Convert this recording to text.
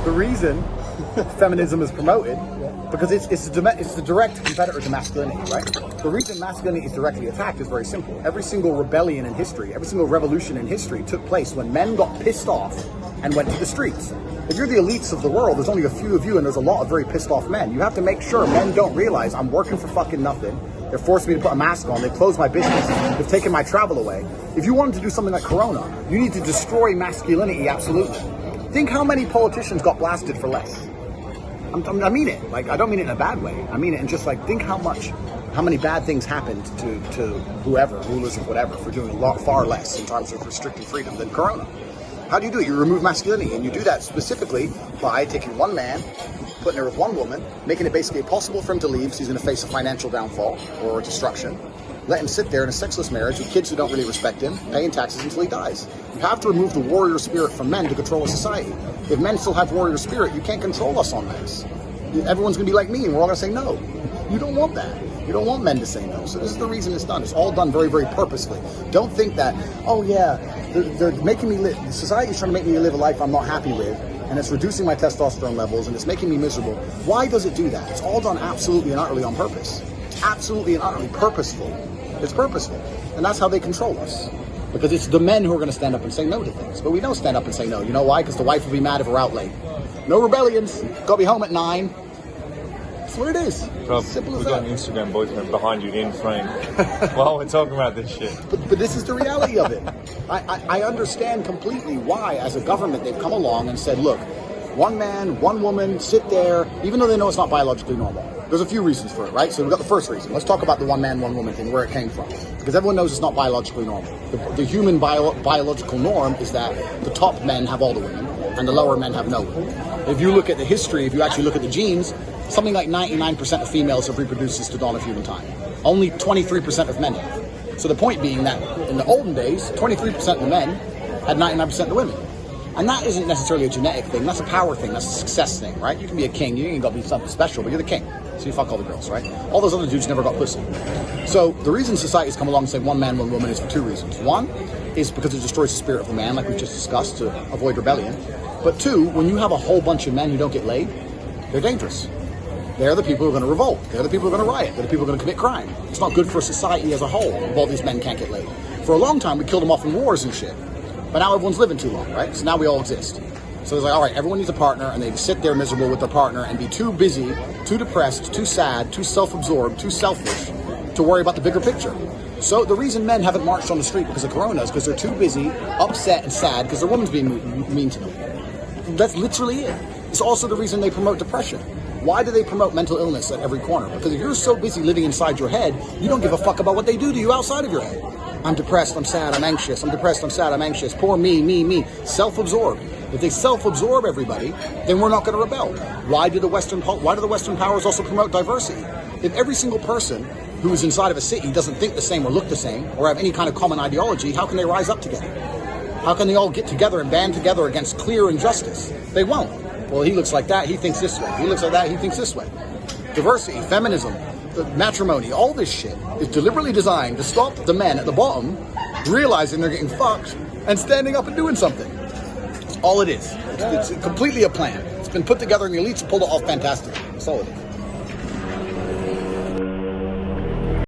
the reason feminism is promoted, because it's the direct competitor to masculinity, right? The reason masculinity is directly attacked is very simple. Every single rebellion in history, every single revolution in history took place when men got pissed off and went to the streets. If you're the elites of the world, there's only a few of you and there's a lot of very pissed off men. You have to make sure men don't realize I'm working for fucking nothing. They're forcing me to put a mask on. They've closed my business. They've taken my travel away. If you wanted to do something like Corona, you need to destroy masculinity, absolutely. Think how many politicians got blasted for less. I mean it. Like, I don't mean it in a bad way. I mean it in just like, think how many bad things happened to whoever, rulers or whatever, for doing a lot far less in terms of restricting freedom than Corona. How do you do it? You remove masculinity, and you do that specifically by taking one man, putting her with one woman, making it basically impossible for him to leave because he's going to face a financial downfall or destruction. Let him sit there in a sexless marriage with kids who don't really respect him, paying taxes until he dies. You have to remove the warrior spirit from men to control a society. If men still have warrior spirit, you can't control us on this. Everyone's going to be like me, and we're all going to say no. You don't want that. You don't want men to say no. So this is the reason it's done. It's all done very, very purposefully. Don't think that, oh yeah, they're making me live, society's trying to make me live a life I'm not happy with, and it's reducing my testosterone levels, and it's making me miserable. Why does it do that? It's all done absolutely and utterly on purpose. Absolutely and utterly purposeful. It's purposeful. And that's how they control us. Because it's the men who are going to stand up and say no to things. But we don't stand up and say no. You know why? Because the wife will be mad if we're out late. No rebellions. Got to be home at 9. That's what it is. Rob, we've got an Instagram boyfriend behind you in frame while we're talking about this shit. But this is the reality of it. I understand completely why, as a government, they've come along and said, look, one man, one woman, sit there, even though they know it's not biologically normal. There's a few reasons for it, right? So we've got the first reason. Let's talk about the one man, one woman thing, where it came from. Because everyone knows it's not biologically normal. The human biological norm is that the top men have all the women and the lower men have no women. If you look at the history, if you actually look at the genes, something like 99% of females have reproduced since the dawn of human time. Only 23% of men have. So the point being that in the olden days, 23% of the men had 99% of the women. And that isn't necessarily a genetic thing, that's a power thing, that's a success thing, right? You can be a king, you ain't gotta be something special, but you're the king. So you fuck all the girls, right? All those other dudes never got pussy. So the reason society's come along and say one man, one woman is for two reasons. One is because it destroys the spirit of the man, like we just discussed, to avoid rebellion. But two, when you have a whole bunch of men who don't get laid, they're dangerous. They're the people who are going to revolt. They're the people who are going to riot. They're the people who are going to commit crime. It's not good for society as a whole if all these men can't get laid. For a long time, we killed them off in wars and shit. But now everyone's living too long, right? So now we all exist. So it's like, all right, everyone needs a partner, and they sit there miserable with their partner and be too busy, too depressed, too sad, too self-absorbed, too selfish to worry about the bigger picture. So the reason men haven't marched on the street because of Corona is because they're too busy, upset and sad because their woman's being mean to them. That's literally it. It's also the reason they promote depression. Why do they promote mental illness at every corner? Because if you're so busy living inside your head, you don't give a fuck about what they do to you outside of your head. I'm depressed, I'm sad, I'm anxious. I'm depressed, I'm sad, I'm anxious. Poor me. Self-absorbed. If they self-absorb everybody, then we're not going to rebel. Why do the Western powers also promote diversity? If every single person who is inside of a city doesn't think the same or look the same or have any kind of common ideology, how can they rise up together? How can they all get together and band together against clear injustice? They won't. Well, he looks like that, he thinks this way. He looks like that, he thinks this way. Diversity, feminism, matrimony, all this shit is deliberately designed to stop the men at the bottom realizing they're getting fucked and standing up and doing something. That's all it is. It's completely a plan. It's been put together and the elites pulled it off fantastically. That's all it is.